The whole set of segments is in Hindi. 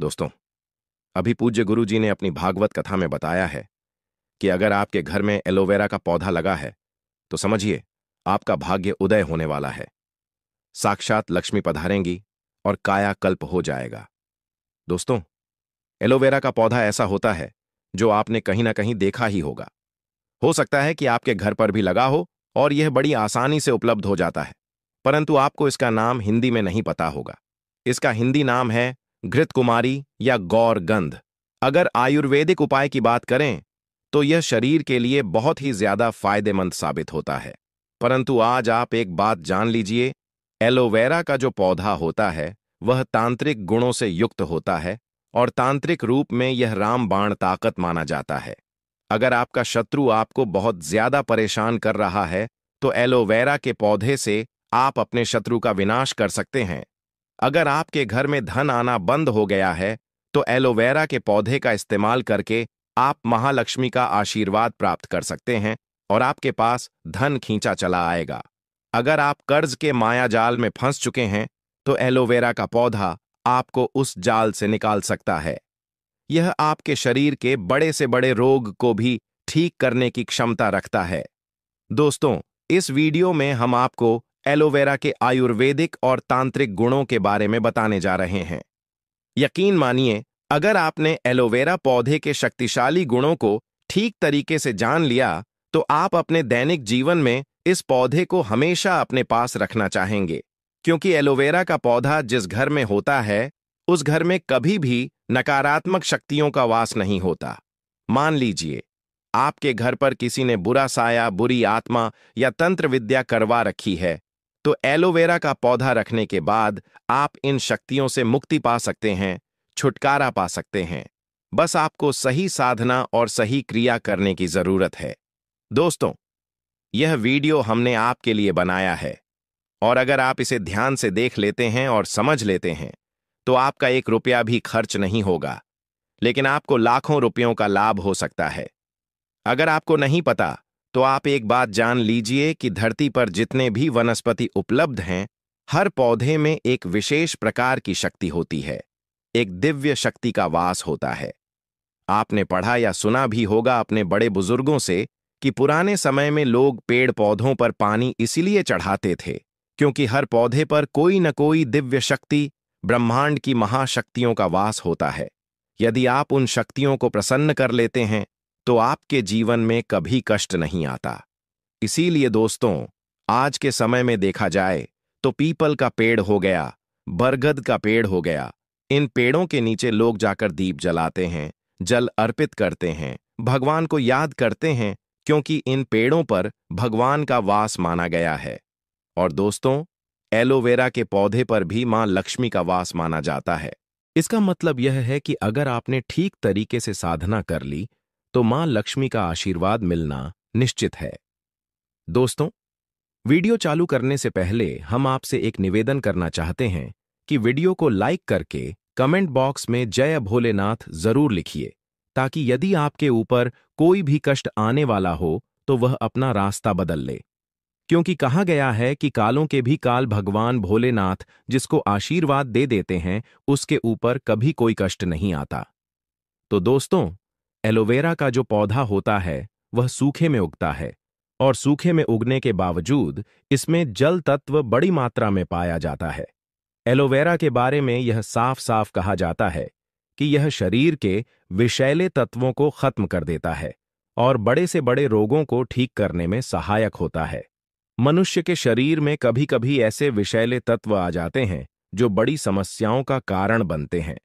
दोस्तों, अभी पूज्य गुरु जी ने अपनी भागवत कथा में बताया है कि अगर आपके घर में एलोवेरा का पौधा लगा है तो समझिए आपका भाग्य उदय होने वाला है। साक्षात लक्ष्मी पधारेंगी और कायाकल्प हो जाएगा। दोस्तों, एलोवेरा का पौधा ऐसा होता है जो आपने कहीं ना कहीं देखा ही होगा। हो सकता है कि आपके घर पर भी लगा हो और यह बड़ी आसानी से उपलब्ध हो जाता है, परंतु आपको इसका नाम हिंदी में नहीं पता होगा। इसका हिंदी नाम है घृतकुमारी या गौरगंध। अगर आयुर्वेदिक उपाय की बात करें तो यह शरीर के लिए बहुत ही ज्यादा फायदेमंद साबित होता है। परंतु आज आप एक बात जान लीजिए, एलोवेरा का जो पौधा होता है वह तांत्रिक गुणों से युक्त होता है और तांत्रिक रूप में यह रामबाण ताकत माना जाता है। अगर आपका शत्रु आपको बहुत ज्यादा परेशान कर रहा है तो एलोवेरा के पौधे से आप अपने शत्रु का विनाश कर सकते हैं। अगर आपके घर में धन आना बंद हो गया है तो एलोवेरा के पौधे का इस्तेमाल करके आप महालक्ष्मी का आशीर्वाद प्राप्त कर सकते हैं और आपके पास धन खींचा चला आएगा। अगर आप कर्ज के मायाजाल में फंस चुके हैं तो एलोवेरा का पौधा आपको उस जाल से निकाल सकता है। यह आपके शरीर के बड़े से बड़े रोग को भी ठीक करने की क्षमता रखता है। दोस्तों, इस वीडियो में हम आपको एलोवेरा के आयुर्वेदिक और तांत्रिक गुणों के बारे में बताने जा रहे हैं। यकीन मानिए, अगर आपने एलोवेरा पौधे के शक्तिशाली गुणों को ठीक तरीके से जान लिया तो आप अपने दैनिक जीवन में इस पौधे को हमेशा अपने पास रखना चाहेंगे, क्योंकि एलोवेरा का पौधा जिस घर में होता है उस घर में कभी भी नकारात्मक शक्तियों का वास नहीं होता। मान लीजिए आपके घर पर किसी ने बुरा साया, बुरी आत्मा या तंत्र विद्या करवा रखी है, तो एलोवेरा का पौधा रखने के बाद आप इन शक्तियों से मुक्ति पा सकते हैं, छुटकारा पा सकते हैं। बस आपको सही साधना और सही क्रिया करने की जरूरत है। दोस्तों, यह वीडियो हमने आपके लिए बनाया है और अगर आप इसे ध्यान से देख लेते हैं और समझ लेते हैं तो आपका 1 रुपया भी खर्च नहीं होगा, लेकिन आपको लाखों रुपयों का लाभ हो सकता है। अगर आपको नहीं पता तो आप एक बात जान लीजिए कि धरती पर जितने भी वनस्पति उपलब्ध हैं, हर पौधे में एक विशेष प्रकार की शक्ति होती है, एक दिव्य शक्ति का वास होता है। आपने पढ़ा या सुना भी होगा अपने बड़े बुजुर्गों से कि पुराने समय में लोग पेड़ पौधों पर पानी इसीलिए चढ़ाते थे क्योंकि हर पौधे पर कोई न कोई दिव्य शक्ति, ब्रह्मांड की महाशक्तियों का वास होता है। यदि आप उन शक्तियों को प्रसन्न कर लेते हैं तो आपके जीवन में कभी कष्ट नहीं आता। इसीलिए दोस्तों, आज के समय में देखा जाए तो पीपल का पेड़ हो गया, बरगद का पेड़ हो गया, इन पेड़ों के नीचे लोग जाकर दीप जलाते हैं, जल अर्पित करते हैं, भगवान को याद करते हैं, क्योंकि इन पेड़ों पर भगवान का वास माना गया है। और दोस्तों, एलोवेरा के पौधे पर भी मां लक्ष्मी का वास माना जाता है। इसका मतलब यह है कि अगर आपने ठीक तरीके से साधना कर ली तो मां लक्ष्मी का आशीर्वाद मिलना निश्चित है। दोस्तों, वीडियो चालू करने से पहले हम आपसे एक निवेदन करना चाहते हैं कि वीडियो को लाइक करके कमेंट बॉक्स में जय भोलेनाथ जरूर लिखिए, ताकि यदि आपके ऊपर कोई भी कष्ट आने वाला हो तो वह अपना रास्ता बदल ले। क्योंकि कहा गया है कि कालों के भी काल भगवान भोलेनाथ जिसको आशीर्वाद दे देते हैं उसके ऊपर कभी कोई कष्ट नहीं आता। तो दोस्तों, एलोवेरा का जो पौधा होता है वह सूखे में उगता है और सूखे में उगने के बावजूद इसमें जल तत्व बड़ी मात्रा में पाया जाता है। एलोवेरा के बारे में यह साफ साफ कहा जाता है कि यह शरीर के विषैले तत्वों को खत्म कर देता है और बड़े से बड़े रोगों को ठीक करने में सहायक होता है। मनुष्य के शरीर में कभी कभी ऐसे विषैले तत्व आ जाते हैं जो बड़ी समस्याओं का कारण बनते हैं।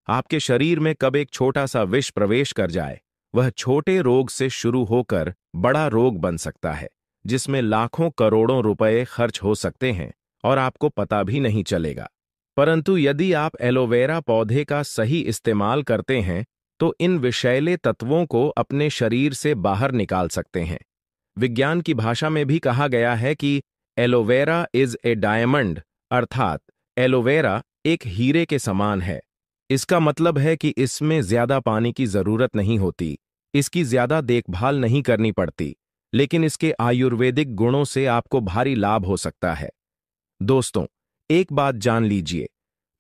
आपके शरीर में कब एक छोटा सा विष प्रवेश कर जाए, वह छोटे रोग से शुरू होकर बड़ा रोग बन सकता है, जिसमें लाखों करोड़ों रुपए खर्च हो सकते हैं और आपको पता भी नहीं चलेगा। परंतु यदि आप एलोवेरा पौधे का सही इस्तेमाल करते हैं तो इन विषैले तत्वों को अपने शरीर से बाहर निकाल सकते हैं। विज्ञान की भाषा में भी कहा गया है कि एलोवेरा इज ए डायमंड, अर्थात एलोवेरा एक हीरे के समान है। इसका मतलब है कि इसमें ज्यादा पानी की जरूरत नहीं होती, इसकी ज्यादा देखभाल नहीं करनी पड़ती, लेकिन इसके आयुर्वेदिक गुणों से आपको भारी लाभ हो सकता है। दोस्तों, एक बात जान लीजिए,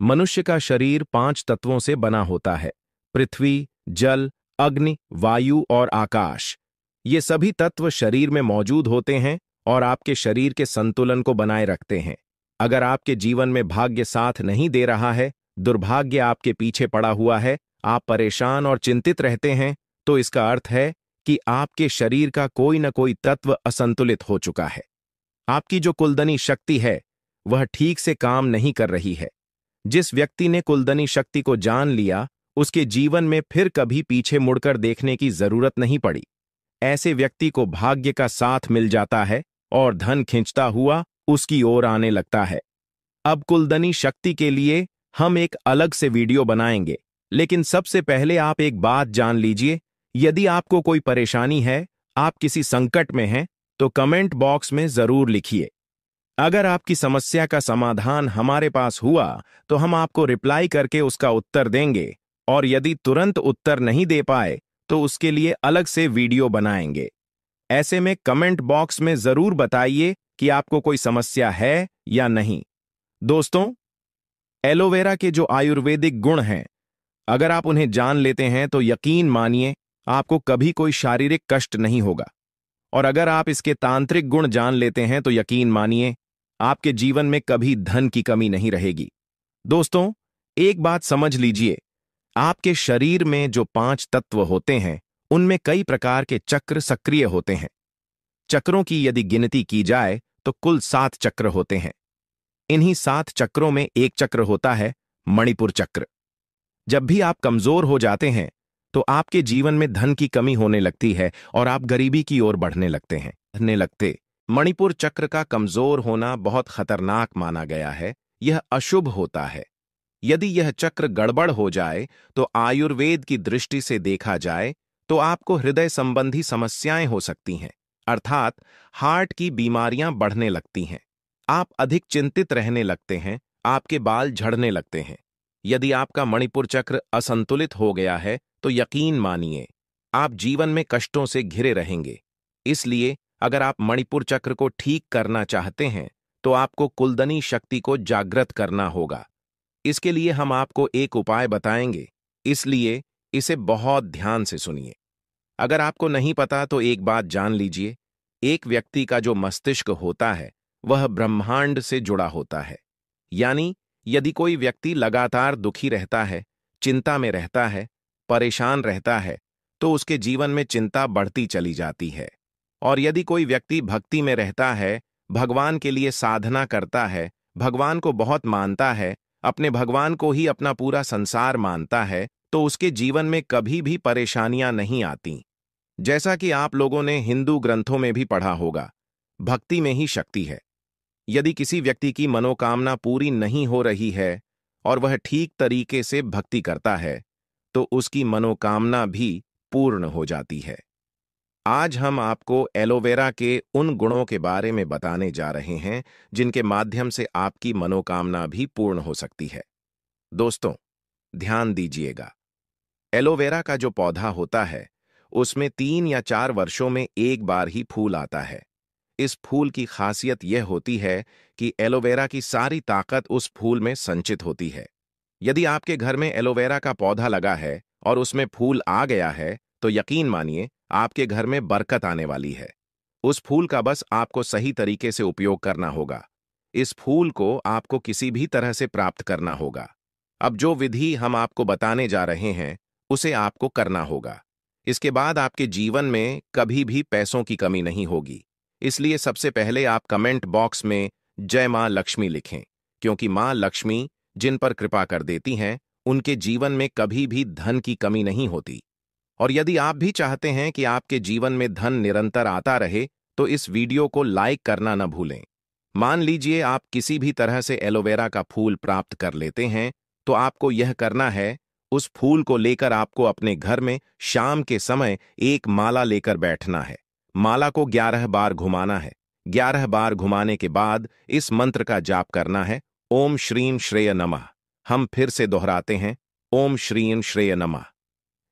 मनुष्य का शरीर 5 तत्वों से बना होता है। पृथ्वी, जल, अग्नि, वायु और आकाश। ये सभी तत्व शरीर में मौजूद होते हैं और आपके शरीर के संतुलन को बनाए रखते हैं। अगर आपके जीवन में भाग्य साथ नहीं दे रहा है, दुर्भाग्य आपके पीछे पड़ा हुआ है, आप परेशान और चिंतित रहते हैं, तो इसका अर्थ है कि आपके शरीर का कोई न कोई तत्व असंतुलित हो चुका है। आपकी जो कुलदनी शक्ति है वह ठीक से काम नहीं कर रही है। जिस व्यक्ति ने कुलदनी शक्ति को जान लिया, उसके जीवन में फिर कभी पीछे मुड़कर देखने की जरूरत नहीं पड़ी। ऐसे व्यक्ति को भाग्य का साथ मिल जाता है और धन खींचता हुआ उसकी ओर आने लगता है। अब कुलदनी शक्ति के लिए हम एक अलग से वीडियो बनाएंगे, लेकिन सबसे पहले आप एक बात जान लीजिए। यदि आपको कोई परेशानी है, आप किसी संकट में हैं, तो कमेंट बॉक्स में जरूर लिखिए। अगर आपकी समस्या का समाधान हमारे पास हुआ तो हम आपको रिप्लाई करके उसका उत्तर देंगे, और यदि तुरंत उत्तर नहीं दे पाए तो उसके लिए अलग से वीडियो बनाएंगे। ऐसे में कमेंट बॉक्स में जरूर बताइए कि आपको कोई समस्या है या नहीं। दोस्तों, एलोवेरा के जो आयुर्वेदिक गुण हैं, अगर आप उन्हें जान लेते हैं तो यकीन मानिए आपको कभी कोई शारीरिक कष्ट नहीं होगा। और अगर आप इसके तांत्रिक गुण जान लेते हैं तो यकीन मानिए आपके जीवन में कभी धन की कमी नहीं रहेगी। दोस्तों, एक बात समझ लीजिए, आपके शरीर में जो 5 तत्व होते हैं उनमें कई प्रकार के चक्र सक्रिय होते हैं। चक्रों की यदि गिनती की जाए तो कुल 7 चक्र होते हैं। इन्हीं 7 चक्रों में एक चक्र होता है मणिपुर चक्र। जब भी आप कमजोर हो जाते हैं तो आपके जीवन में धन की कमी होने लगती है और आप गरीबी की ओर बढ़ने लगते। मणिपुर चक्र का कमजोर होना बहुत खतरनाक माना गया है। यह अशुभ होता है। यदि यह चक्र गड़बड़ हो जाए तो आयुर्वेद की दृष्टि से देखा जाए तो आपको हृदय संबंधी समस्याएं हो सकती हैं, अर्थात हार्ट की बीमारियां बढ़ने लगती हैं। आप अधिक चिंतित रहने लगते हैं, आपके बाल झड़ने लगते हैं। यदि आपका मणिपुर चक्र असंतुलित हो गया है तो यकीन मानिए आप जीवन में कष्टों से घिरे रहेंगे। इसलिए अगर आप मणिपुर चक्र को ठीक करना चाहते हैं तो आपको कुलदनी शक्ति को जागृत करना होगा। इसके लिए हम आपको एक उपाय बताएंगे, इसलिए इसे बहुत ध्यान से सुनिए। अगर आपको नहीं पता तो एक बात जान लीजिए, एक व्यक्ति का जो मस्तिष्क होता है वह ब्रह्मांड से जुड़ा होता है। यानी यदि कोई व्यक्ति लगातार दुखी रहता है, चिंता में रहता है, परेशान रहता है, तो उसके जीवन में चिंता बढ़ती चली जाती है। और यदि कोई व्यक्ति भक्ति में रहता है, भगवान के लिए साधना करता है, भगवान को बहुत मानता है, अपने भगवान को ही अपना पूरा संसार मानता है, तो उसके जीवन में कभी भी परेशानियां नहीं आती। जैसा कि आप लोगों ने हिंदू ग्रंथों में भी पढ़ा होगा, भक्ति में ही शक्ति है। यदि किसी व्यक्ति की मनोकामना पूरी नहीं हो रही है और वह ठीक तरीके से भक्ति करता है तो उसकी मनोकामना भी पूर्ण हो जाती है। आज हम आपको एलोवेरा के उन गुणों के बारे में बताने जा रहे हैं जिनके माध्यम से आपकी मनोकामना भी पूर्ण हो सकती है। दोस्तों, ध्यान दीजिएगा, एलोवेरा का जो पौधा होता है उसमें 3 या 4 वर्षों में एक बार ही फूल आता है। इस फूल की खासियत यह होती है कि एलोवेरा की सारी ताकत उस फूल में संचित होती है। यदि आपके घर में एलोवेरा का पौधा लगा है और उसमें फूल आ गया है तो यकीन मानिए आपके घर में बरकत आने वाली है। उस फूल का बस आपको सही तरीके से उपयोग करना होगा। इस फूल को आपको किसी भी तरह से प्राप्त करना होगा। अब जो विधि हम आपको बताने जा रहे हैं उसे आपको करना होगा। इसके बाद आपके जीवन में कभी भी पैसों की कमी नहीं होगी। इसलिए सबसे पहले आप कमेंट बॉक्स में जय मां लक्ष्मी लिखें, क्योंकि मां लक्ष्मी जिन पर कृपा कर देती हैं उनके जीवन में कभी भी धन की कमी नहीं होती। और यदि आप भी चाहते हैं कि आपके जीवन में धन निरंतर आता रहे तो इस वीडियो को लाइक करना न भूलें। मान लीजिए आप किसी भी तरह से एलोवेरा का फूल प्राप्त कर लेते हैं तो आपको यह करना है, उस फूल को लेकर आपको अपने घर में शाम के समय एक माला लेकर बैठना है। माला को 11 बार घुमाना है। 11 बार घुमाने के बाद इस मंत्र का जाप करना है, ओम श्रीं श्रेय नमः। हम फिर से दोहराते हैं, ओम श्रीं श्रेय नमः।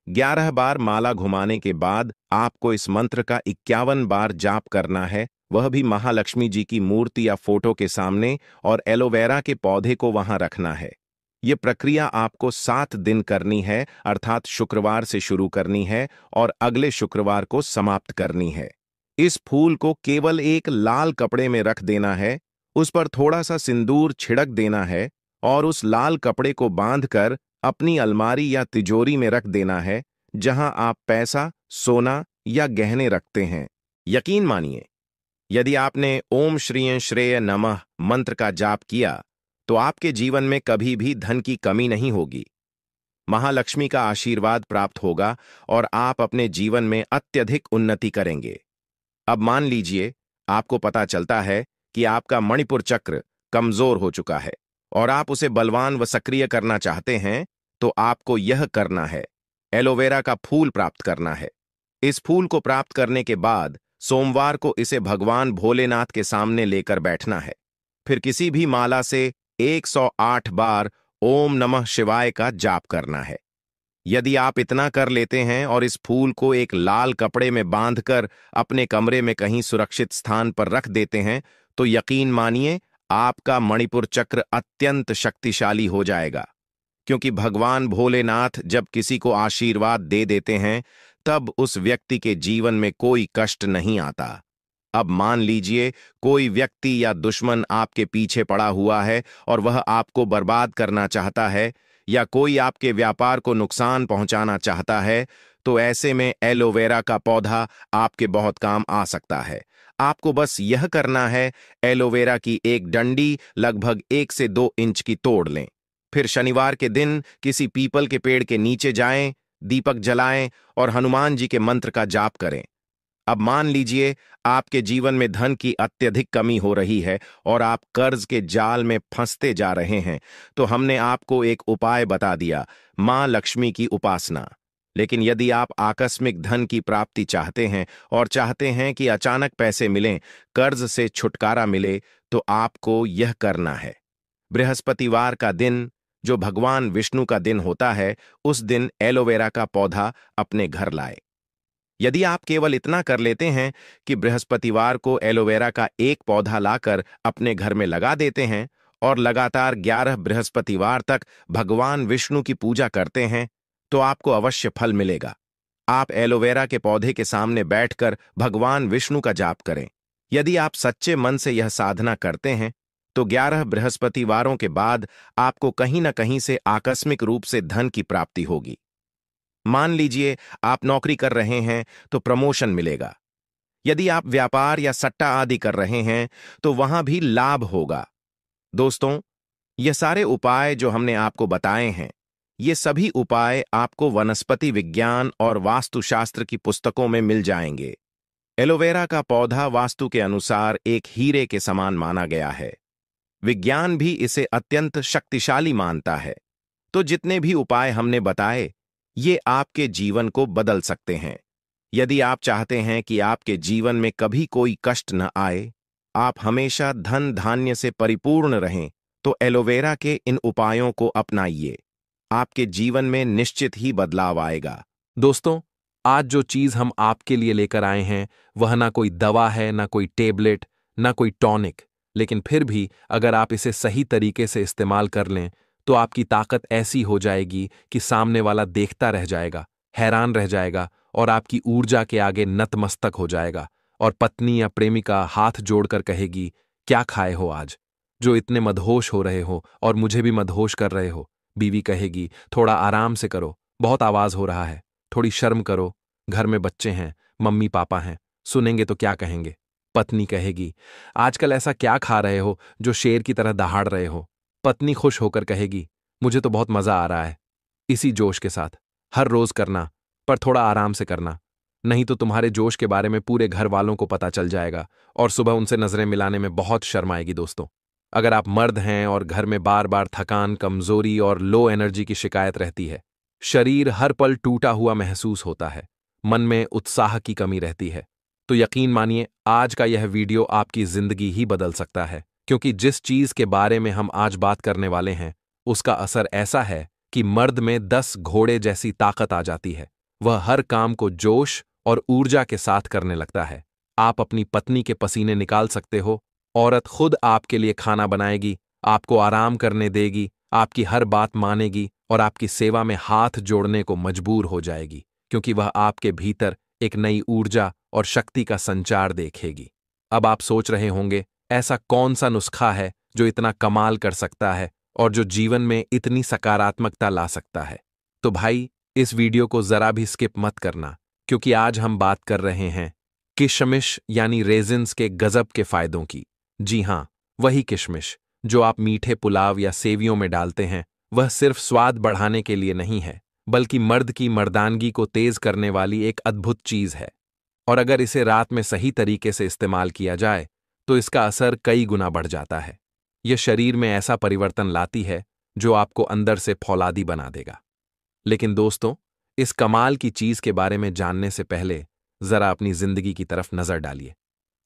11 बार माला घुमाने के बाद आपको इस मंत्र का 51 बार जाप करना है, वह भी महालक्ष्मी जी की मूर्ति या फोटो के सामने, और एलोवेरा के पौधे को वहां रखना है। ये प्रक्रिया आपको 7 दिन करनी है, अर्थात शुक्रवार से शुरू करनी है और अगले शुक्रवार को समाप्त करनी है। इस फूल को केवल एक लाल कपड़े में रख देना है, उस पर थोड़ा सा सिंदूर छिड़क देना है और उस लाल कपड़े को बांधकर अपनी अलमारी या तिजोरी में रख देना है, जहां आप पैसा, सोना या गहने रखते हैं। यकीन मानिए, यदि आपने ओम श्रीय श्रेय नमः मंत्र का जाप किया तो आपके जीवन में कभी भी धन की कमी नहीं होगी। महालक्ष्मी का आशीर्वाद प्राप्त होगा और आप अपने जीवन में अत्यधिक उन्नति करेंगे। अब मान लीजिए आपको पता चलता है कि आपका मणिपुर चक्र कमजोर हो चुका है और आप उसे बलवान व सक्रिय करना चाहते हैं, तो आपको यह करना है, एलोवेरा का फूल प्राप्त करना है। इस फूल को प्राप्त करने के बाद सोमवार को इसे भगवान भोलेनाथ के सामने लेकर बैठना है। फिर किसी भी माला से 108 बार ओम नमः शिवाय का जाप करना है। यदि आप इतना कर लेते हैं और इस फूल को एक लाल कपड़े में बांधकर अपने कमरे में कहीं सुरक्षित स्थान पर रख देते हैं, तो यकीन मानिए आपका मणिपुर चक्र अत्यंत शक्तिशाली हो जाएगा। क्योंकि भगवान भोलेनाथ जब किसी को आशीर्वाद दे देते हैं, तब उस व्यक्ति के जीवन में कोई कष्ट नहीं आता। अब मान लीजिए कोई व्यक्ति या दुश्मन आपके पीछे पड़ा हुआ है और वह आपको बर्बाद करना चाहता है, या कोई आपके व्यापार को नुकसान पहुंचाना चाहता है, तो ऐसे में एलोवेरा का पौधा आपके बहुत काम आ सकता है। आपको बस यह करना है, एलोवेरा की एक डंडी लगभग 1 से 2 इंच की तोड़ लें। फिर शनिवार के दिन किसी पीपल के पेड़ के नीचे जाएं, दीपक जलाएं और हनुमान जी के मंत्र का जाप करें। अब मान लीजिए आपके जीवन में धन की अत्यधिक कमी हो रही है और आप कर्ज के जाल में फंसते जा रहे हैं, तो हमने आपको एक उपाय बता दिया, मां लक्ष्मी की उपासना। लेकिन यदि आप आकस्मिक धन की प्राप्ति चाहते हैं और चाहते हैं कि अचानक पैसे मिलें, कर्ज से छुटकारा मिले, तो आपको यह करना है। बृहस्पतिवार का दिन, जो भगवान विष्णु का दिन होता है, उस दिन एलोवेरा का पौधा अपने घर लाए। यदि आप केवल इतना कर लेते हैं कि बृहस्पतिवार को एलोवेरा का एक पौधा लाकर अपने घर में लगा देते हैं और लगातार 11 बृहस्पतिवार तक भगवान विष्णु की पूजा करते हैं, तो आपको अवश्य फल मिलेगा। आप एलोवेरा के पौधे के सामने बैठकर भगवान विष्णु का जाप करें। यदि आप सच्चे मन से यह साधना करते हैं, तो 11 बृहस्पतिवारों के बाद आपको कहीं न कहीं से आकस्मिक रूप से धन की प्राप्ति होगी। मान लीजिए आप नौकरी कर रहे हैं तो प्रमोशन मिलेगा। यदि आप व्यापार या सट्टा आदि कर रहे हैं तो वहां भी लाभ होगा। दोस्तों, ये सारे उपाय जो हमने आपको बताए हैं, ये सभी उपाय आपको वनस्पति विज्ञान और वास्तुशास्त्र की पुस्तकों में मिल जाएंगे। एलोवेरा का पौधा वास्तु के अनुसार एक हीरे के समान माना गया है। विज्ञान भी इसे अत्यंत शक्तिशाली मानता है। तो जितने भी उपाय हमने बताए, ये आपके जीवन को बदल सकते हैं। यदि आप चाहते हैं कि आपके जीवन में कभी कोई कष्ट न आए, आप हमेशा धन धान्य से परिपूर्ण रहें, तो एलोवेरा के इन उपायों को अपनाइए। आपके जीवन में निश्चित ही बदलाव आएगा। दोस्तों, आज जो चीज हम आपके लिए लेकर आए हैं, वह ना कोई दवा है, ना कोई टेबलेट, ना कोई टॉनिक, लेकिन फिर भी अगर आप इसे सही तरीके से इस्तेमाल कर लें, तो आपकी ताकत ऐसी हो जाएगी कि सामने वाला देखता रह जाएगा, हैरान रह जाएगा और आपकी ऊर्जा के आगे नतमस्तक हो जाएगा। और पत्नी या प्रेमिका हाथ जोड़कर कहेगी, क्या खाए हो आज, जो इतने मदहोश हो रहे हो और मुझे भी मदहोश कर रहे हो। बीवी कहेगी, थोड़ा आराम से करो, बहुत आवाज हो रहा है, थोड़ी शर्म करो, घर में बच्चे हैं, मम्मी पापा हैं, सुनेंगे तो क्या कहेंगे। पत्नी कहेगी, आजकल ऐसा क्या खा रहे हो जो शेर की तरह दहाड़ रहे हो। पत्नी खुश होकर कहेगी, मुझे तो बहुत मजा आ रहा है। इसी जोश के साथ हर रोज करना, पर थोड़ा आराम से करना, नहीं तो तुम्हारे जोश के बारे में पूरे घर वालों को पता चल जाएगा और सुबह उनसे नजरें मिलाने में बहुत शर्म आएगी। दोस्तों, अगर आप मर्द हैं और घर में बार बार थकान, कमजोरी और लो एनर्जी की शिकायत रहती है, शरीर हर पल टूटा हुआ महसूस होता है, मन में उत्साह की कमी रहती है, तो यकीन मानिए आज का यह वीडियो आपकी जिंदगी ही बदल सकता है। क्योंकि जिस चीज के बारे में हम आज बात करने वाले हैं, उसका असर ऐसा है कि मर्द में 10 घोड़े जैसी ताकत आ जाती है। वह हर काम को जोश और ऊर्जा के साथ करने लगता है। आप अपनी पत्नी के पसीने निकाल सकते हो। औरत खुद आपके लिए खाना बनाएगी, आपको आराम करने देगी, आपकी हर बात मानेगी और आपकी सेवा में हाथ जोड़ने को मजबूर हो जाएगी, क्योंकि वह आपके भीतर एक नई ऊर्जा और शक्ति का संचार देखेगी। अब आप सोच रहे होंगे, ऐसा कौन सा नुस्खा है जो इतना कमाल कर सकता है और जो जीवन में इतनी सकारात्मकता ला सकता है? तो भाई, इस वीडियो को जरा भी स्किप मत करना, क्योंकि आज हम बात कर रहे हैं किशमिश यानी रेजिन्स के गजब के फायदों की। जी हां, वही किशमिश जो आप मीठे पुलाव या सेवियों में डालते हैं। वह सिर्फ स्वाद बढ़ाने के लिए नहीं है, बल्कि मर्द की मर्दानगी को तेज करने वाली एक अद्भुत चीज है। और अगर इसे रात में सही तरीके से इस्तेमाल किया जाए तो इसका असर कई गुना बढ़ जाता है। यह शरीर में ऐसा परिवर्तन लाती है जो आपको अंदर से फौलादी बना देगा। लेकिन दोस्तों, इस कमाल की चीज के बारे में जानने से पहले जरा अपनी जिंदगी की तरफ नजर डालिए।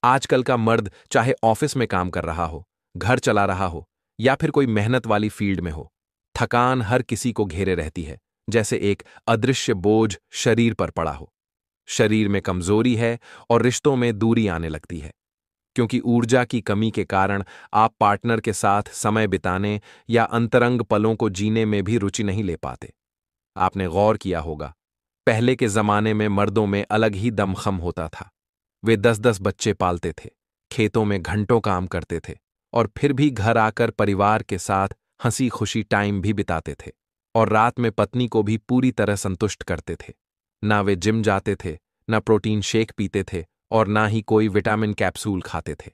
आजकल का मर्द चाहे ऑफिस में काम कर रहा हो, घर चला रहा हो या फिर कोई मेहनत वाली फील्ड में हो, थकान हर किसी को घेरे रहती है, जैसे एक अदृश्य बोझ शरीर पर पड़ा हो। शरीर में कमजोरी है और रिश्तों में दूरी आने लगती है, क्योंकि ऊर्जा की कमी के कारण आप पार्टनर के साथ समय बिताने या अंतरंग पलों को जीने में भी रुचि नहीं ले पाते। आपने गौर किया होगा, पहले के जमाने में मर्दों में अलग ही दमखम होता था। वे 10-10 बच्चे पालते थे, खेतों में घंटों काम करते थे और फिर भी घर आकर परिवार के साथ हंसी खुशी टाइम भी बिताते थे, और रात में पत्नी को भी पूरी तरह संतुष्ट करते थे। ना वे जिम जाते थे, ना प्रोटीन शेक पीते थे और ना ही कोई विटामिन कैप्सूल खाते थे।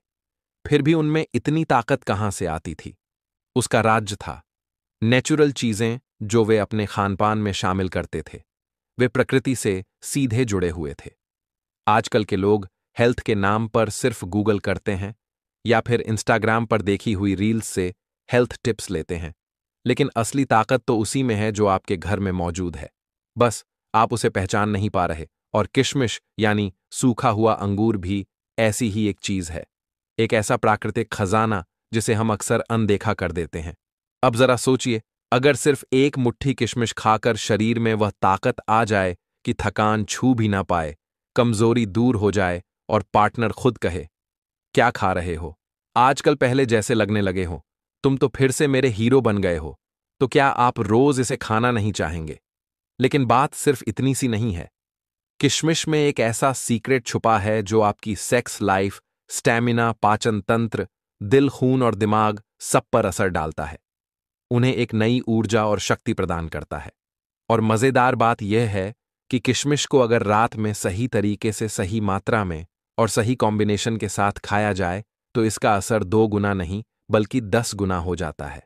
फिर भी उनमें इतनी ताकत कहां से आती थी? उसका राज था नेचुरल चीजें जो वे अपने खानपान में शामिल करते थे। वे प्रकृति से सीधे जुड़े हुए थे। आजकल के लोग हेल्थ के नाम पर सिर्फ गूगल करते हैं या फिर इंस्टाग्राम पर देखी हुई रील्स से हेल्थ टिप्स लेते हैं, लेकिन असली ताकत तो उसी में है जो आपके घर में मौजूद है। बस आप उसे पहचान नहीं पा रहे। और किशमिश यानी सूखा हुआ अंगूर भी ऐसी ही एक चीज है, एक ऐसा प्राकृतिक खजाना जिसे हम अक्सर अनदेखा कर देते हैं। अब जरा सोचिए, अगर सिर्फ एक मुट्ठी किशमिश खाकर शरीर में वह ताकत आ जाए कि थकान छू भी ना पाए, कमजोरी दूर हो जाए और पार्टनर खुद कहे, क्या खा रहे हो, आजकल पहले जैसे लगने लगे हो, तुम तो फिर से मेरे हीरो बन गए हो, तो क्या आप रोज इसे खाना नहीं चाहेंगे? लेकिन बात सिर्फ इतनी सी नहीं है। किशमिश में एक ऐसा सीक्रेट छुपा है जो आपकी सेक्स लाइफ, स्टैमिना, पाचन तंत्र, दिल, खून और दिमाग सब पर असर डालता है। उन्हें एक नई ऊर्जा और शक्ति प्रदान करता है। और मजेदार बात यह है कि किशमिश को अगर रात में सही तरीके से, सही मात्रा में और सही कॉम्बिनेशन के साथ खाया जाए तो इसका असर 2 गुना नहीं बल्कि 10 गुना हो जाता है।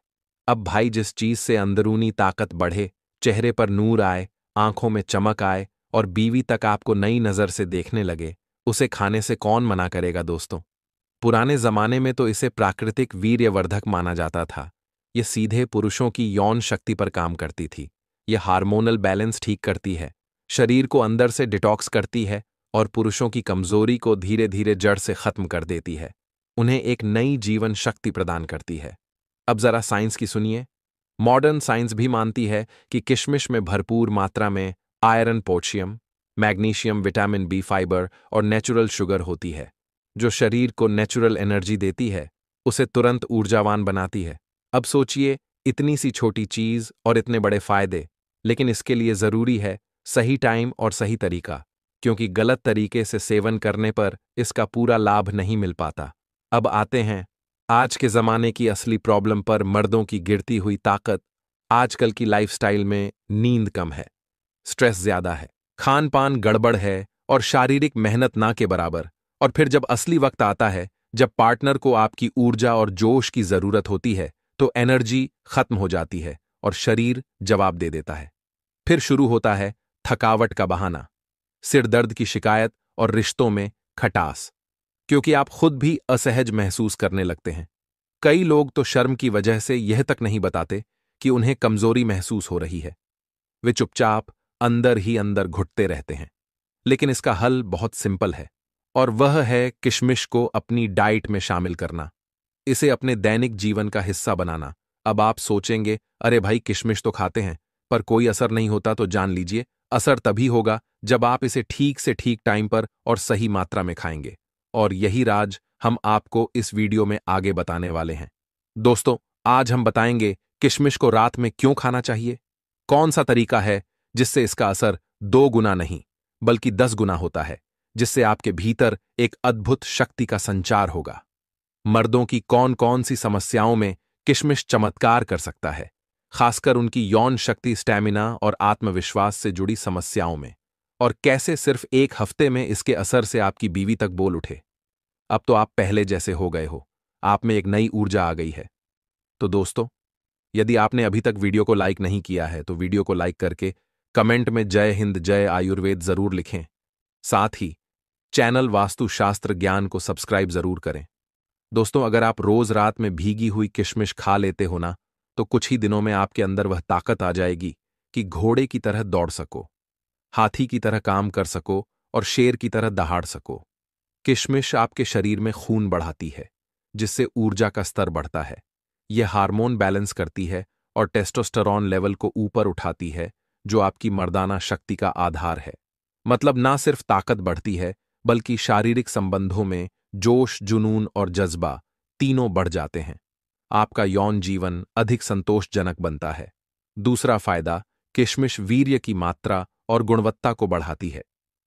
अब भाई, जिस चीज से अंदरूनी ताकत बढ़े, चेहरे पर नूर आए, आंखों में चमक आए और बीवी तक आपको नई नजर से देखने लगे, उसे खाने से कौन मना करेगा दोस्तों? पुराने जमाने में तो इसे प्राकृतिक वीर्यवर्धक माना जाता था। यह सीधे पुरुषों की यौन शक्ति पर काम करती थी। यह हार्मोनल बैलेंस ठीक करती है, शरीर को अंदर से डिटॉक्स करती है और पुरुषों की कमजोरी को धीरे धीरे जड़ से खत्म कर देती है। उन्हें एक नई जीवन शक्ति प्रदान करती है। अब जरा साइंस की सुनिए। मॉडर्न साइंस भी मानती है कि किशमिश में भरपूर मात्रा में iron, potassium, magnesium, vitamin B, fibre और नेचुरल शुगर होती है, जो शरीर को नेचुरल एनर्जी देती है, उसे तुरंत ऊर्जावान बनाती है। अब सोचिए, इतनी सी छोटी चीज और इतने बड़े फायदे, लेकिन इसके लिए जरूरी है सही टाइम और सही तरीका, क्योंकि गलत तरीके से सेवन करने पर इसका पूरा लाभ नहीं मिल पाता। अब आते हैं आज के जमाने की असली प्रॉब्लम पर, मर्दों की गिरती हुई ताकत। आजकल की लाइफस्टाइल में नींद कम है, स्ट्रेस ज्यादा है, खान पान गड़बड़ है और शारीरिक मेहनत ना के बराबर। और फिर जब असली वक्त आता है, जब पार्टनर को आपकी ऊर्जा और जोश की जरूरत होती है, तो एनर्जी खत्म हो जाती है और शरीर जवाब दे देता है। फिर शुरू होता है थकावट का बहाना, सिर दर्द की शिकायत और रिश्तों में खटास, क्योंकि आप खुद भी असहज महसूस करने लगते हैं। कई लोग तो शर्म की वजह से यह तक नहीं बताते कि उन्हें कमजोरी महसूस हो रही है। वे चुपचाप अंदर ही अंदर घुटते रहते हैं। लेकिन इसका हल बहुत सिंपल है, और वह है किशमिश को अपनी डाइट में शामिल करना, इसे अपने दैनिक जीवन का हिस्सा बनाना। अब आप सोचेंगे, अरे भाई, किशमिश तो खाते हैं पर कोई असर नहीं होता। तो जान लीजिए, असर तभी होगा जब आप इसे ठीक से ठीक टाइम पर और सही मात्रा में खाएंगे। और यही राज हम आपको इस वीडियो में आगे बताने वाले हैं। दोस्तों, आज हम बताएंगे किशमिश को रात में क्यों खाना चाहिए? कौन सा तरीका है जिससे इसका असर 2 गुना नहीं बल्कि 10 गुना होता है, जिससे आपके भीतर एक अद्भुत शक्ति का संचार होगा? मर्दों की कौन कौन सी समस्याओं में किशमिश चमत्कार कर सकता है, खासकर उनकी यौन शक्ति, स्टैमिना और आत्मविश्वास से जुड़ी समस्याओं में, और कैसे सिर्फ 1 हफ्ते में इसके असर से आपकी बीवी तक बोल उठे, अब तो आप पहले जैसे हो गए हो, आप में एक नई ऊर्जा आ गई है। तो दोस्तों, यदि आपने अभी तक वीडियो को लाइक नहीं किया है तो वीडियो को लाइक करके कमेंट में जय हिंद जय आयुर्वेद जरूर लिखें। साथ ही चैनल वास्तुशास्त्र ज्ञान को सब्सक्राइब जरूर करें। दोस्तों, अगर आप रोज रात में भीगी हुई किशमिश खा लेते हो ना, तो कुछ ही दिनों में आपके अंदर वह ताकत आ जाएगी कि घोड़े की तरह दौड़ सको, हाथी की तरह काम कर सको और शेर की तरह दहाड़ सको। किशमिश आपके शरीर में खून बढ़ाती है, जिससे ऊर्जा का स्तर बढ़ता है। यह हार्मोन बैलेंस करती है और टेस्टोस्टेरोन लेवल को ऊपर उठाती है, जो आपकी मर्दाना शक्ति का आधार है। मतलब ना सिर्फ ताकत बढ़ती है, बल्कि शारीरिक संबंधों में जोश, जुनून और जज्बा तीनों बढ़ जाते हैं। आपका यौन जीवन अधिक संतोषजनक बनता है। दूसरा फायदा, किशमिश वीर्य की मात्रा और गुणवत्ता को बढ़ाती है।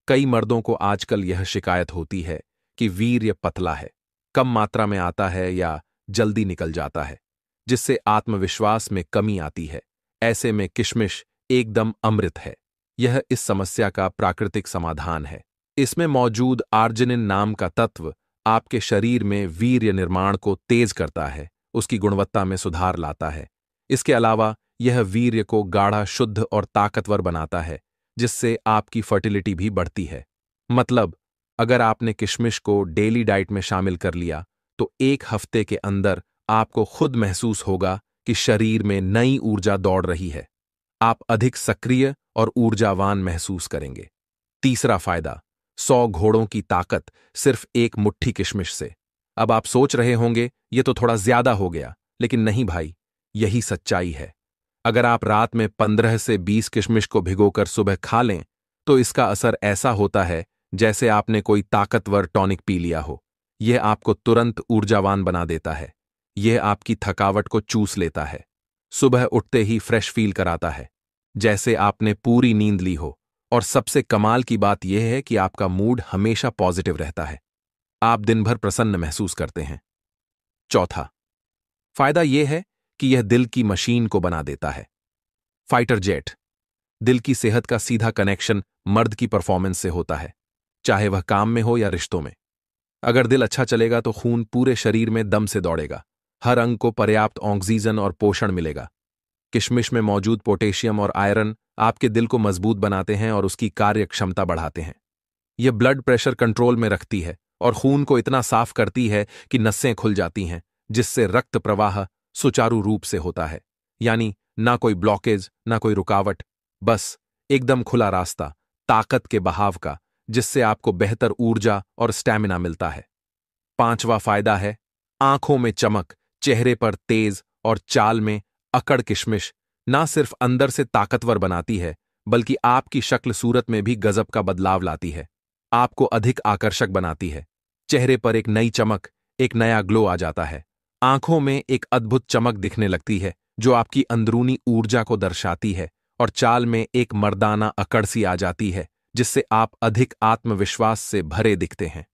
कई मर्दों को आजकल यह शिकायत होती है कि वीर्य पतला है, कम मात्रा में आता है या जल्दी निकल जाता है, जिससे आत्मविश्वास में कमी आती है। ऐसे में किशमिश एकदम अमृत है। यह इस समस्या का प्राकृतिक समाधान है। इसमें मौजूद आर्जिनिन नाम का तत्व आपके शरीर में वीर्य निर्माण को तेज करता है, उसकी गुणवत्ता में सुधार लाता है। इसके अलावा यह वीर्य को गाढ़ा, शुद्ध और ताकतवर बनाता है, जिससे आपकी फर्टिलिटी भी बढ़ती है। मतलब, अगर आपने किशमिश को डेली डाइट में शामिल कर लिया, तो 1 हफ्ते के अंदर आपको खुद महसूस होगा कि शरीर में नई ऊर्जा दौड़ रही है। आप अधिक सक्रिय और ऊर्जावान महसूस करेंगे। तीसरा फायदा, 100 घोड़ों की ताकत सिर्फ 1 मुट्ठी किशमिश से। अब आप सोच रहे होंगे ये तो थोड़ा ज्यादा हो गया, लेकिन नहीं भाई, यही सच्चाई है। अगर आप रात में 15 से 20 किशमिश को भिगोकर सुबह खा लें, तो इसका असर ऐसा होता है जैसे आपने कोई ताकतवर टॉनिक पी लिया हो। यह आपको तुरंत ऊर्जावान बना देता है। यह आपकी थकावट को चूस लेता है। सुबह उठते ही फ्रेश फील कराता है, जैसे आपने पूरी नींद ली हो। और सबसे कमाल की बात यह है कि आपका मूड हमेशा पॉजिटिव रहता है। आप दिन भर प्रसन्न महसूस करते हैं। चौथा फायदा यह है कि यह दिल की मशीन को बना देता है। फाइटर जेट, दिल की सेहत का सीधा कनेक्शन मर्द की परफॉर्मेंस से होता है, चाहे वह काम में हो या रिश्तों में। अगर दिल अच्छा चलेगा तो खून पूरे शरीर में दम से दौड़ेगा, हर अंग को पर्याप्त ऑक्सीजन और पोषण मिलेगा। किशमिश में मौजूद पोटेशियम और आयरन आपके दिल को मजबूत बनाते हैं और उसकी कार्य क्षमता बढ़ाते हैं। यह ब्लड प्रेशर कंट्रोल में रखती है और खून को इतना साफ करती है कि नसें खुल जाती हैं, जिससे रक्त प्रवाह सुचारू रूप से होता है। यानी ना कोई ब्लॉकेज, ना कोई रुकावट, बस एकदम खुला रास्ता ताकत के बहाव का, जिससे आपको बेहतर ऊर्जा और स्टैमिना मिलता है। पांचवा फायदा है आंखों में चमक, चेहरे पर तेज और चाल में अकड़। किशमिश ना सिर्फ अंदर से ताकतवर बनाती है, बल्कि आपकी शक्ल सूरत में भी गजब का बदलाव लाती है। आपको अधिक आकर्षक बनाती है। चेहरे पर एक नई चमक, एक नया ग्लो आ जाता है। आंखों में एक अद्भुत चमक दिखने लगती है, जो आपकी अंदरूनी ऊर्जा को दर्शाती है। और चाल में एक मर्दाना अकड़ सी आ जाती है, जिससे आप अधिक आत्मविश्वास से भरे दिखते हैं।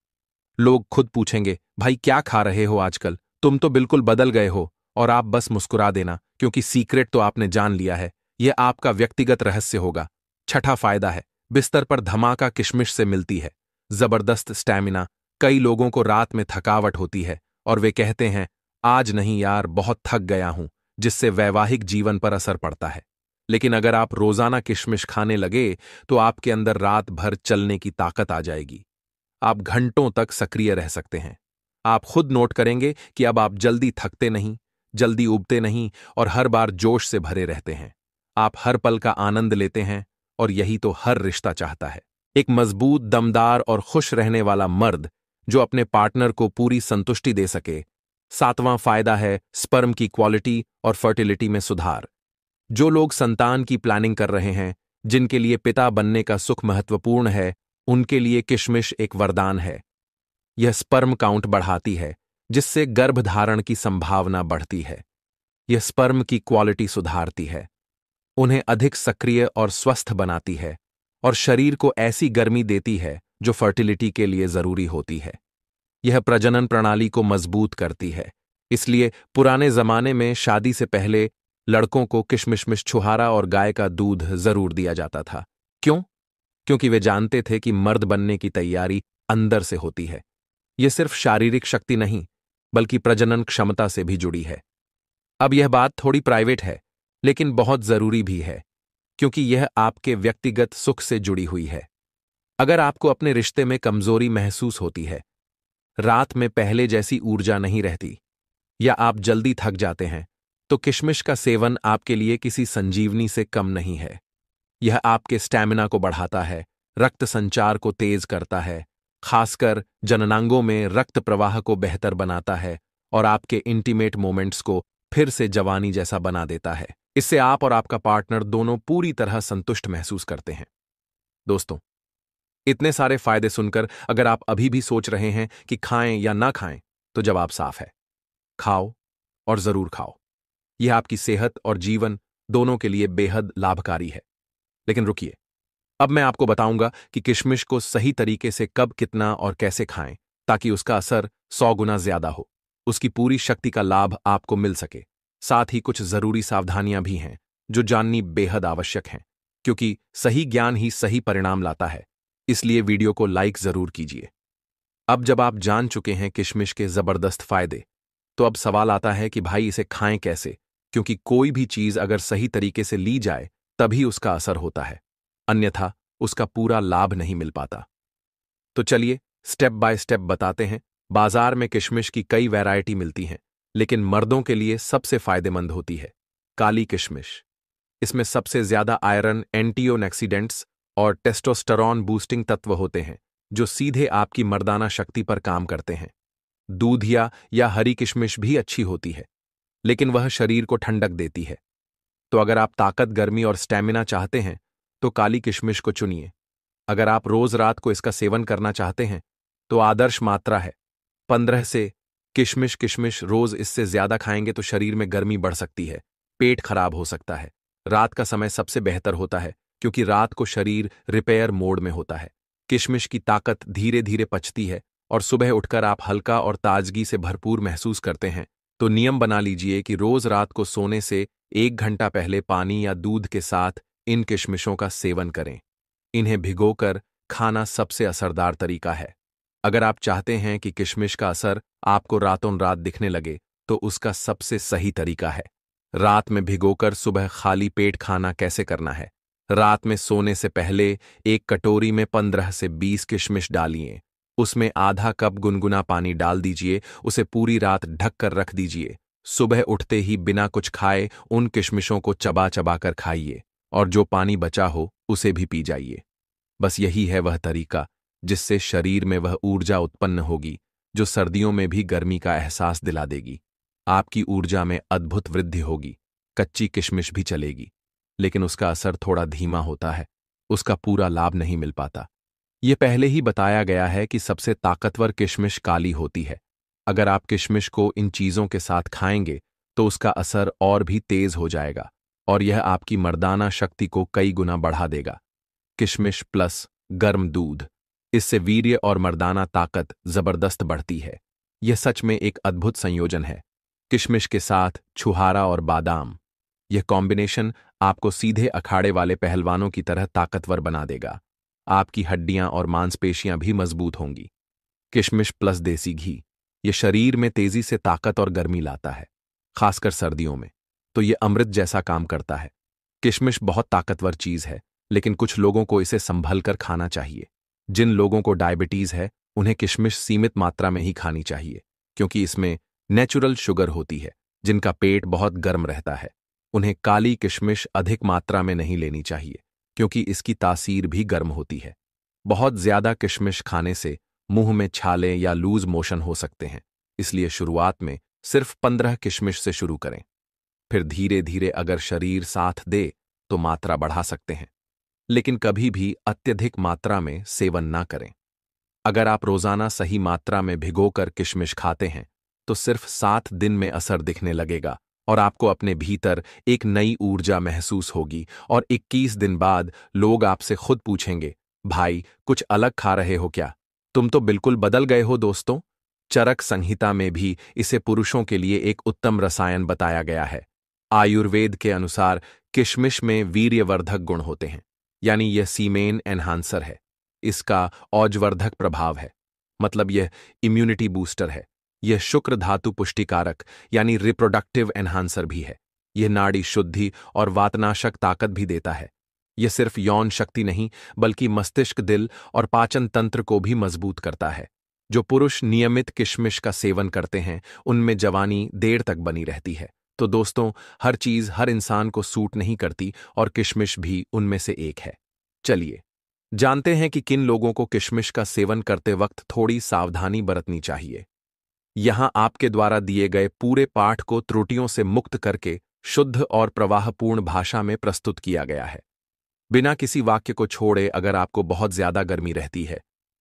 लोग खुद पूछेंगे, भाई क्या खा रहे हो आजकल, तुम तो बिल्कुल बदल गए हो। और आप बस मुस्कुरा देना, क्योंकि सीक्रेट तो आपने जान लिया है। यह आपका व्यक्तिगत रहस्य होगा। छठा फायदा है बिस्तर पर धमाका किशमिश से मिलती है। जबरदस्त स्टैमिना। कई लोगों को रात में थकावट होती है और वे कहते हैं, आज नहीं यार, बहुत थक गया हूं, जिससे वैवाहिक जीवन पर असर पड़ता है। लेकिन अगर आप रोजाना किशमिश खाने लगे, तो आपके अंदर रात भर चलने की ताकत आ जाएगी। आप घंटों तक सक्रिय रह सकते हैं। आप खुद नोट करेंगे कि अब आप जल्दी थकते नहीं, जल्दी उबते नहीं और हर बार जोश से भरे रहते हैं। आप हर पल का आनंद लेते हैं और यही तो हर रिश्ता चाहता है। एक मजबूत, दमदार और खुश रहने वाला मर्द जो अपने पार्टनर को पूरी संतुष्टि दे सके। सातवां फायदा है स्पर्म की क्वालिटी और फर्टिलिटी में सुधार। जो लोग संतान की प्लानिंग कर रहे हैं, जिनके लिए पिता बनने का सुख महत्वपूर्ण है, उनके लिए किशमिश एक वरदान है। यह स्पर्म काउंट बढ़ाती है, जिससे गर्भधारण की संभावना बढ़ती है। यह स्पर्म की क्वालिटी सुधारती है, उन्हें अधिक सक्रिय और स्वस्थ बनाती है और शरीर को ऐसी गर्मी देती है जो फर्टिलिटी के लिए जरूरी होती है। यह प्रजनन प्रणाली को मजबूत करती है। इसलिए पुराने जमाने में शादी से पहले लड़कों को किशमिश छुहारा और गाय का दूध जरूर दिया जाता था। क्यों? क्योंकि वे जानते थे कि मर्द बनने की तैयारी अंदर से होती है। यह सिर्फ शारीरिक शक्ति नहीं, बल्कि प्रजनन क्षमता से भी जुड़ी है। अब यह बात थोड़ी प्राइवेट है, लेकिन बहुत जरूरी भी है, क्योंकि यह आपके व्यक्तिगत सुख से जुड़ी हुई है। अगर आपको अपने रिश्ते में कमजोरी महसूस होती है, रात में पहले जैसी ऊर्जा नहीं रहती, या आप जल्दी थक जाते हैं, तो किशमिश का सेवन आपके लिए किसी संजीवनी से कम नहीं है। यह आपके स्टैमिना को बढ़ाता है, रक्त संचार को तेज करता है, खासकर जननांगों में रक्त प्रवाह को बेहतर बनाता है और आपके इंटीमेट मोमेंट्स को फिर से जवानी जैसा बना देता है। इससे आप और आपका पार्टनर दोनों पूरी तरह संतुष्ट महसूस करते हैं। दोस्तों, इतने सारे फायदे सुनकर अगर आप अभी भी सोच रहे हैं कि खाएं या ना खाएं, तो जवाब साफ है, खाओ और जरूर खाओ। यह आपकी सेहत और जीवन दोनों के लिए बेहद लाभकारी है। लेकिन रुकिए, अब मैं आपको बताऊंगा कि किशमिश को सही तरीके से कब, कितना और कैसे खाएं ताकि उसका असर 100 गुना ज्यादा हो, उसकी पूरी शक्ति का लाभ आपको मिल सके। साथ ही कुछ जरूरी सावधानियां भी हैं जो जाननी बेहद आवश्यक हैं, क्योंकि सही ज्ञान ही सही परिणाम लाता है। इसलिए वीडियो को लाइक जरूर कीजिए। अब जब आप जान चुके हैं किशमिश के जबरदस्त फायदे, तो अब सवाल आता है कि भाई इसे खाएं कैसे, क्योंकि कोई भी चीज अगर सही तरीके से ली जाए तभी उसका असर होता है, अन्यथा उसका पूरा लाभ नहीं मिल पाता। तो चलिए स्टेप बाय स्टेप बताते हैं। बाजार में किशमिश की कई वैरायटी मिलती हैं, लेकिन मर्दों के लिए सबसे फायदेमंद होती है काली किशमिश। इसमें सबसे ज्यादा आयरन, एंटीओक्सीडेंट्स और टेस्टोस्टेरॉन बूस्टिंग तत्व होते हैं, जो सीधे आपकी मर्दाना शक्ति पर काम करते हैं। दूधिया या हरी किशमिश भी अच्छी होती है, लेकिन वह शरीर को ठंडक देती है। तो अगर आप ताकत, गर्मी और स्टैमिना चाहते हैं, तो काली किशमिश को चुनिए। अगर आप रोज रात को इसका सेवन करना चाहते हैं, तो आदर्श मात्रा है 15 से किशमिश रोज। इससे ज्यादा खाएंगे तो शरीर में गर्मी बढ़ सकती है, पेट खराब हो सकता है। रात का समय सबसे बेहतर होता है, क्योंकि रात को शरीर रिपेयर मोड में होता है। किशमिश की ताकत धीरे धीरे पचती है और सुबह उठकर आप हल्का और ताजगी से भरपूर महसूस करते हैं। तो नियम बना लीजिए कि रोज रात को सोने से 1 घंटा पहले पानी या दूध के साथ इन किशमिशों का सेवन करें। इन्हें भिगोकर खाना सबसे असरदार तरीका है। अगर आप चाहते हैं कि किशमिश का असर आपको रातों रात दिखने लगे, तो उसका सबसे सही तरीका है रात में भिगोकर सुबह खाली पेट खाना। कैसे करना है? रात में सोने से पहले एक कटोरी में 15 से 20 किशमिश डालिए। उसमें आधा कप गुनगुना पानी डाल दीजिए। उसे पूरी रात ढक कर रख दीजिए। सुबह उठते ही बिना कुछ खाए उन किशमिशों को चबा चबा कर खाइए, और जो पानी बचा हो उसे भी पी जाइए। बस यही है वह तरीका जिससे शरीर में वह ऊर्जा उत्पन्न होगी जो सर्दियों में भी गर्मी का एहसास दिला देगी। आपकी ऊर्जा में अद्भुत वृद्धि होगी। कच्ची किशमिश भी चलेगी, लेकिन उसका असर थोड़ा धीमा होता है, उसका पूरा लाभ नहीं मिल पाता। यह पहले ही बताया गया है कि सबसे ताकतवर किशमिश काली होती है। अगर आप किशमिश को इन चीजों के साथ खाएंगे तो उसका असर और भी तेज हो जाएगा और यह आपकी मर्दाना शक्ति को कई गुना बढ़ा देगा। किशमिश प्लस गर्म दूध, इससे वीर्य और मर्दाना ताकत जबरदस्त बढ़ती है। यह सच में एक अद्भुत संयोजन है। किशमिश के साथ छुहारा और बादाम, यह कॉम्बिनेशन आपको सीधे अखाड़े वाले पहलवानों की तरह ताकतवर बना देगा। आपकी हड्डियां और मांसपेशियां भी मजबूत होंगी। किशमिश प्लस देसी घी, यह शरीर में तेजी से ताकत और गर्मी लाता है, खासकर सर्दियों में तो यह अमृत जैसा काम करता है। किशमिश बहुत ताकतवर चीज है, लेकिन कुछ लोगों को इसे संभल कर खाना चाहिए। जिन लोगों को डायबिटीज है, उन्हें किशमिश सीमित मात्रा में ही खानी चाहिए, क्योंकि इसमें नेचुरल शुगर होती है। जिनका पेट बहुत गर्म रहता है, उन्हें काली किशमिश अधिक मात्रा में नहीं लेनी चाहिए, क्योंकि इसकी तासीर भी गर्म होती है। बहुत ज्यादा किशमिश खाने से मुंह में छाले या लूज मोशन हो सकते हैं, इसलिए शुरुआत में सिर्फ 15 किशमिश से शुरू करें। फिर धीरे धीरे अगर शरीर साथ दे तो मात्रा बढ़ा सकते हैं, लेकिन कभी भी अत्यधिक मात्रा में सेवन ना करें। अगर आप रोजाना सही मात्रा में भिगोकर किशमिश खाते हैं तो सिर्फ 7 दिन में असर दिखने लगेगा और आपको अपने भीतर एक नई ऊर्जा महसूस होगी और 21 दिन बाद लोग आपसे खुद पूछेंगे, भाई कुछ अलग खा रहे हो क्या? तुम तो बिल्कुल बदल गए हो दोस्तों। चरक संहिता में भी इसे पुरुषों के लिए एक उत्तम रसायन बताया गया है। आयुर्वेद के अनुसार किशमिश में वीर्यवर्धक गुण होते हैं, यानी यह सीमेन एनहांसर है। इसका औजवर्धक प्रभाव है, मतलब यह इम्यूनिटी बूस्टर है। यह शुक्र धातु पुष्टिकारक यानी रिप्रोडक्टिव एनहांसर भी है। यह नाड़ी शुद्धि और वातनाशक ताकत भी देता है। यह सिर्फ यौन शक्ति नहीं बल्कि मस्तिष्क, दिल और पाचन तंत्र को भी मजबूत करता है। जो पुरुष नियमित किशमिश का सेवन करते हैं उनमें जवानी देर तक बनी रहती है। तो दोस्तों, हर चीज हर इंसान को सूट नहीं करती और किशमिश भी उनमें से एक है। चलिए जानते हैं कि किन लोगों को किशमिश का सेवन करते वक्त थोड़ी सावधानी बरतनी चाहिए। यहां आपके द्वारा दिए गए पूरे पाठ को त्रुटियों से मुक्त करके शुद्ध और प्रवाहपूर्ण भाषा में प्रस्तुत किया गया है। बिना किसी वाक्य को छोड़े, अगर आपको बहुत ज्यादा गर्मी रहती है,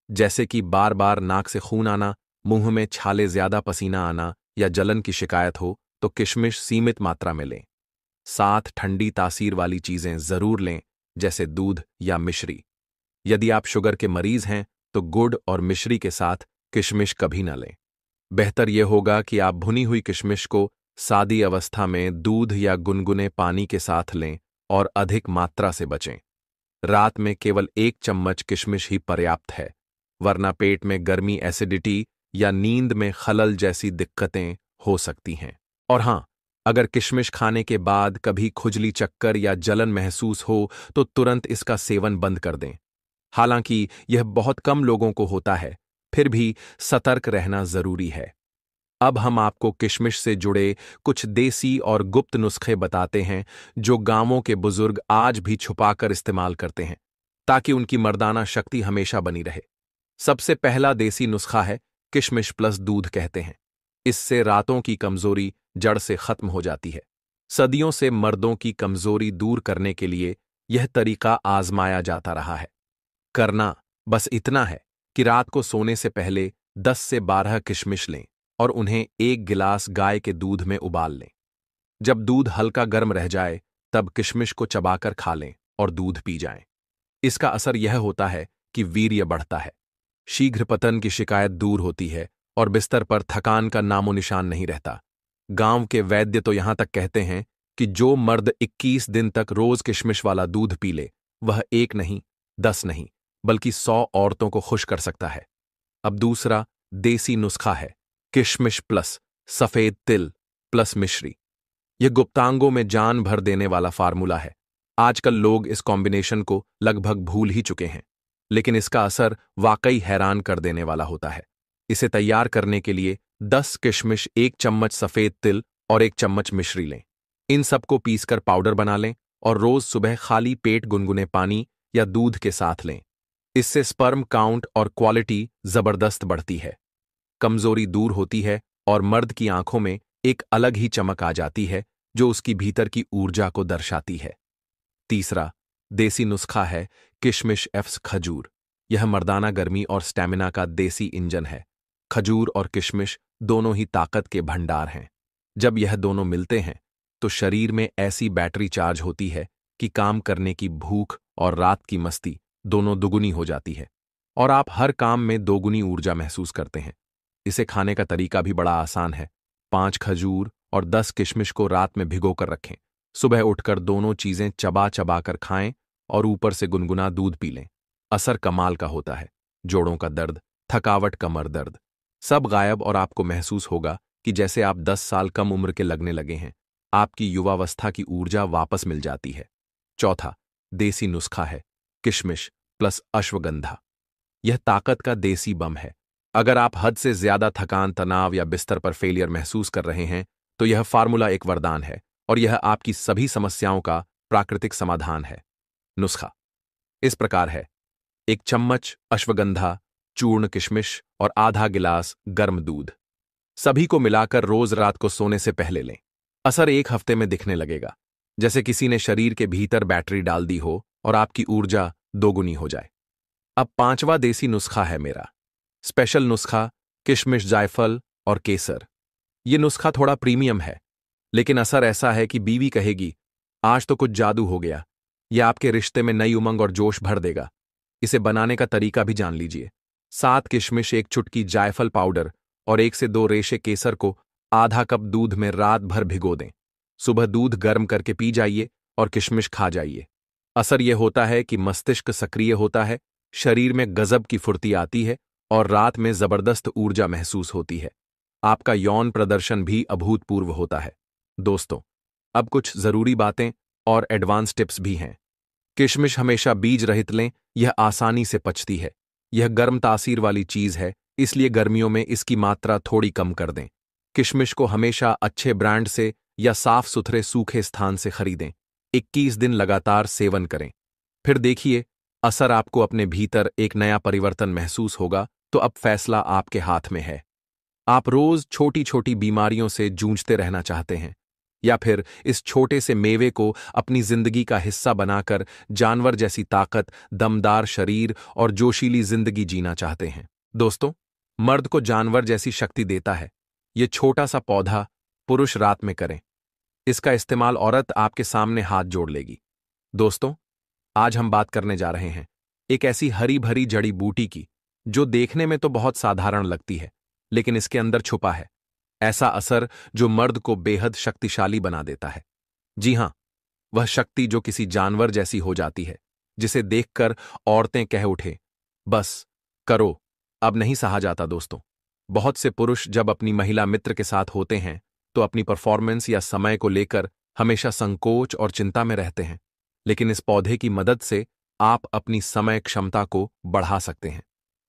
जैसे कि बार बार नाक से खून आना, मुंह में छाले, ज्यादा पसीना आना या जलन की शिकायत हो, तो किशमिश सीमित मात्रा में लें। साथ ठंडी तासीर वाली चीजें जरूर लें, जैसे दूध या मिश्री। यदि आप शुगर के मरीज हैं तो गुड़ और मिश्री के साथ किशमिश कभी न लें। बेहतर यह होगा कि आप भुनी हुई किशमिश को सादी अवस्था में दूध या गुनगुने पानी के साथ लें और अधिक मात्रा से बचें। रात में केवल 1 चम्मच किशमिश ही पर्याप्त है, वरना पेट में गर्मी, एसिडिटी या नींद में खलल जैसी दिक्कतें हो सकती हैं। और हां, अगर किशमिश खाने के बाद कभी खुजली, चक्कर या जलन महसूस हो तो तुरंत इसका सेवन बंद कर दें। हालांकि यह बहुत कम लोगों को होता है, फिर भी सतर्क रहना जरूरी है। अब हम आपको किशमिश से जुड़े कुछ देसी और गुप्त नुस्खे बताते हैं जो गांवों के बुजुर्ग आज भी छुपाकर इस्तेमाल करते हैं, ताकि उनकी मर्दाना शक्ति हमेशा बनी रहे। सबसे पहला देसी नुस्खा है किशमिश प्लस दूध कहते हैं। इससे रातों की कमजोरी जड़ से खत्म हो जाती है। सदियों से मर्दों की कमजोरी दूर करने के लिए यह तरीका आजमाया जाता रहा है। करना बस इतना है कि रात को सोने से पहले 10 से 12 किशमिश लें और उन्हें 1 गिलास गाय के दूध में उबाल लें। जब दूध हल्का गर्म रह जाए तब किशमिश को चबाकर खा लें और दूध पी जाएं। इसका असर यह होता है कि वीर्य बढ़ता है, शीघ्र पतन की शिकायत दूर होती है और बिस्तर पर थकान का नामो निशान नहीं रहता। गांव के वैद्य तो यहां तक कहते हैं कि जो मर्द 21 दिन तक रोज किशमिश वाला दूध पी ले, वह 1 नहीं, 10 नहीं, बल्कि 100 औरतों को खुश कर सकता है। अब दूसरा देसी नुस्खा है किशमिश प्लस सफेद तिल प्लस मिश्री। यह गुप्तांगों में जान भर देने वाला फार्मूला है। आजकल लोग इस कॉम्बिनेशन को लगभग भूल ही चुके हैं, लेकिन इसका असर वाकई हैरान कर देने वाला होता है। इसे तैयार करने के लिए 10 किशमिश, 1 चम्मच सफेद तिल और 1 चम्मच मिश्री लें। इन सबको पीसकर पाउडर बना लें और रोज सुबह खाली पेट गुनगुने पानी या दूध के साथ लें। इससे स्पर्म काउंट और क्वालिटी जबरदस्त बढ़ती है, कमजोरी दूर होती है और मर्द की आंखों में एक अलग ही चमक आ जाती है जो उसकी भीतर की ऊर्जा को दर्शाती है। तीसरा देसी नुस्खा है किशमिश एफ्स खजूर। यह मर्दाना गर्मी और स्टैमिना का देसी इंजन है। खजूर और किशमिश दोनों ही ताकत के भंडार हैं। जब यह दोनों मिलते हैं तो शरीर में ऐसी बैटरी चार्ज होती है कि काम करने की भूख और रात की मस्ती दोनों दुगुनी हो जाती है और आप हर काम में दोगुनी ऊर्जा महसूस करते हैं। इसे खाने का तरीका भी बड़ा आसान है। 5 खजूर और 10 किशमिश को रात में भिगोकर रखें। सुबह उठकर दोनों चीजें चबा चबा कर खाएं और ऊपर से गुनगुना दूध पी लें। असर कमाल का होता है। जोड़ों का दर्द, थकावट, कमर दर्द सब गायब और आपको महसूस होगा कि जैसे आप 10 साल कम उम्र के लगने लगे हैं। आपकी युवावस्था की ऊर्जा वापस मिल जाती है। चौथा देसी नुस्खा है किशमिश प्लस अश्वगंधा। यह ताकत का देसी बम है। अगर आप हद से ज्यादा थकान, तनाव या बिस्तर पर फेलियर महसूस कर रहे हैं तो यह फार्मूला एक वरदान है और यह आपकी सभी समस्याओं का प्राकृतिक समाधान है। नुस्खा इस प्रकार है: 1 चम्मच अश्वगंधा चूर्ण किशमिश और आधा गिलास गर्म दूध। सभी को मिलाकर रोज रात को सोने से पहले लें। असर 1 हफ्ते में दिखने लगेगा, जैसे किसी ने शरीर के भीतर बैटरी डाल दी हो और आपकी ऊर्जा दोगुनी हो जाए। अब 5वां देसी नुस्खा है मेरा स्पेशल नुस्खा किशमिश, जायफल और केसर। यह नुस्खा थोड़ा प्रीमियम है, लेकिन असर ऐसा है कि बीवी कहेगी, आज तो कुछ जादू हो गया। यह आपके रिश्ते में नई उमंग और जोश भर देगा। इसे बनाने का तरीका भी जान लीजिए। 7 किशमिश, 1 चुटकी जायफल पाउडर और 1 से 2 रेशे केसर को आधा कप दूध में रात भर भिगो दें। सुबह दूध गर्म करके पी जाइए और किशमिश खा जाइए। असर यह होता है कि मस्तिष्क सक्रिय होता है, शरीर में गजब की फुर्ती आती है और रात में जबरदस्त ऊर्जा महसूस होती है। आपका यौन प्रदर्शन भी अभूतपूर्व होता है। दोस्तों, अब कुछ जरूरी बातें और एडवांस टिप्स भी हैं। किशमिश हमेशा बीज रहित लें, यह आसानी से पचती है। यह गर्म तासीर वाली चीज है, इसलिए गर्मियों में इसकी मात्रा थोड़ी कम कर दें। किशमिश को हमेशा अच्छे ब्रांड से या साफ सुथरे सूखे स्थान से खरीदें। 21 दिन लगातार सेवन करें, फिर देखिए असर। आपको अपने भीतर एक नया परिवर्तन महसूस होगा। तो अब फैसला आपके हाथ में है। आप रोज छोटी छोटी बीमारियों से जूझते रहना चाहते हैं, या फिर इस छोटे से मेवे को अपनी जिंदगी का हिस्सा बनाकर जानवर जैसी ताकत, दमदार शरीर और जोशीली जिंदगी जीना चाहते हैं। दोस्तों, मर्द को जानवर जैसी शक्ति देता है ये छोटा सा पौधा। पुरुष रात में करें इसका इस्तेमाल, औरत आपके सामने हाथ जोड़ लेगी। दोस्तों, आज हम बात करने जा रहे हैं एक ऐसी हरी भरी जड़ी बूटी की जो देखने में तो बहुत साधारण लगती है, लेकिन इसके अंदर छुपा है ऐसा असर जो मर्द को बेहद शक्तिशाली बना देता है। जी हां, वह शक्ति जो किसी जानवर जैसी हो जाती है, जिसे देखकर औरतें कह उठे, बस करो, अब नहीं सहा जाता। दोस्तों, बहुत से पुरुष जब अपनी महिला मित्र के साथ होते हैं तो अपनी परफॉर्मेंस या समय को लेकर हमेशा संकोच और चिंता में रहते हैं, लेकिन इस पौधे की मदद से आप अपनी समय क्षमता को बढ़ा सकते हैं।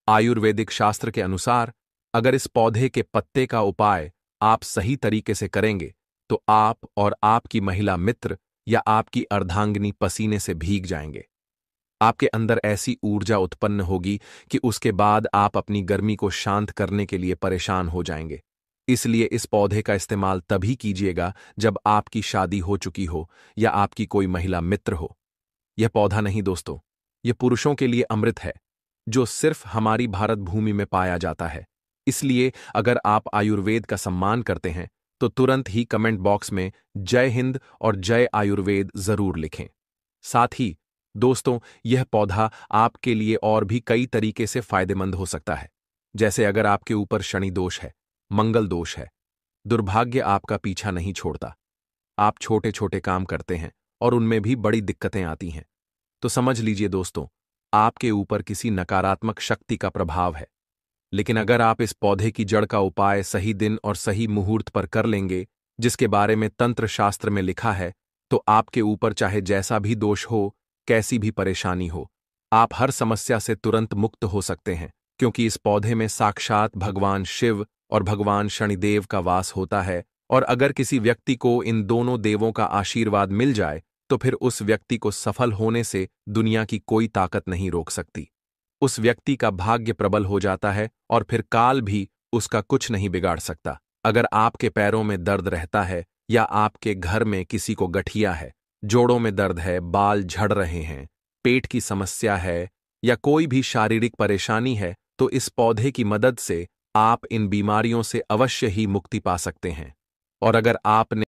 आयुर्वेदिक शास्त्र के अनुसार अगर इस पौधे के पत्ते का उपाय आप सही तरीके से करेंगे तो आप और आपकी महिला मित्र या आपकी अर्धांगिनी पसीने से भीग जाएंगे। आपके अंदर ऐसी ऊर्जा उत्पन्न होगी कि उसके बाद आप अपनी गर्मी को शांत करने के लिए परेशान हो जाएंगे। इसलिए इस पौधे का इस्तेमाल तभी कीजिएगा जब आपकी शादी हो चुकी हो या आपकी कोई महिला मित्र हो। यह पौधा नहीं दोस्तों, यह पुरुषों के लिए अमृत है जो सिर्फ हमारी भारत भूमि में पाया जाता है। इसलिए अगर आप आयुर्वेद का सम्मान करते हैं तो तुरंत ही कमेंट बॉक्स में जय हिंद और जय आयुर्वेद जरूर लिखें। साथ ही दोस्तों, यह पौधा आपके लिए और भी कई तरीके से फायदेमंद हो सकता है। जैसे अगर आपके ऊपर शनि दोष है, मंगल दोष है, दुर्भाग्य आपका पीछा नहीं छोड़ता, आप छोटे छोटे काम करते हैं और उनमें भी बड़ी दिक्कतें आती हैं, तो समझ लीजिए दोस्तों, आपके ऊपर किसी नकारात्मक शक्ति का प्रभाव है। लेकिन अगर आप इस पौधे की जड़ का उपाय सही दिन और सही मुहूर्त पर कर लेंगे, जिसके बारे में तंत्र शास्त्र में लिखा है, तो आपके ऊपर चाहे जैसा भी दोष हो, कैसी भी परेशानी हो, आप हर समस्या से तुरंत मुक्त हो सकते हैं, क्योंकि इस पौधे में साक्षात भगवान शिव और भगवान शनिदेव का वास होता है। और अगर किसी व्यक्ति को इन दोनों देवों का आशीर्वाद मिल जाए तो फिर उस व्यक्ति को सफल होने से दुनिया की कोई ताकत नहीं रोक सकती। उस व्यक्ति का भाग्य प्रबल हो जाता है और फिर काल भी उसका कुछ नहीं बिगाड़ सकता। अगर आपके पैरों में दर्द रहता है या आपके घर में किसी को गठिया है, जोड़ों में दर्द है, बाल झड़ रहे हैं, पेट की समस्या है या कोई भी शारीरिक परेशानी है, तो इस पौधे की मदद से आप इन बीमारियों से अवश्य ही मुक्ति पा सकते हैं। और अगर आपने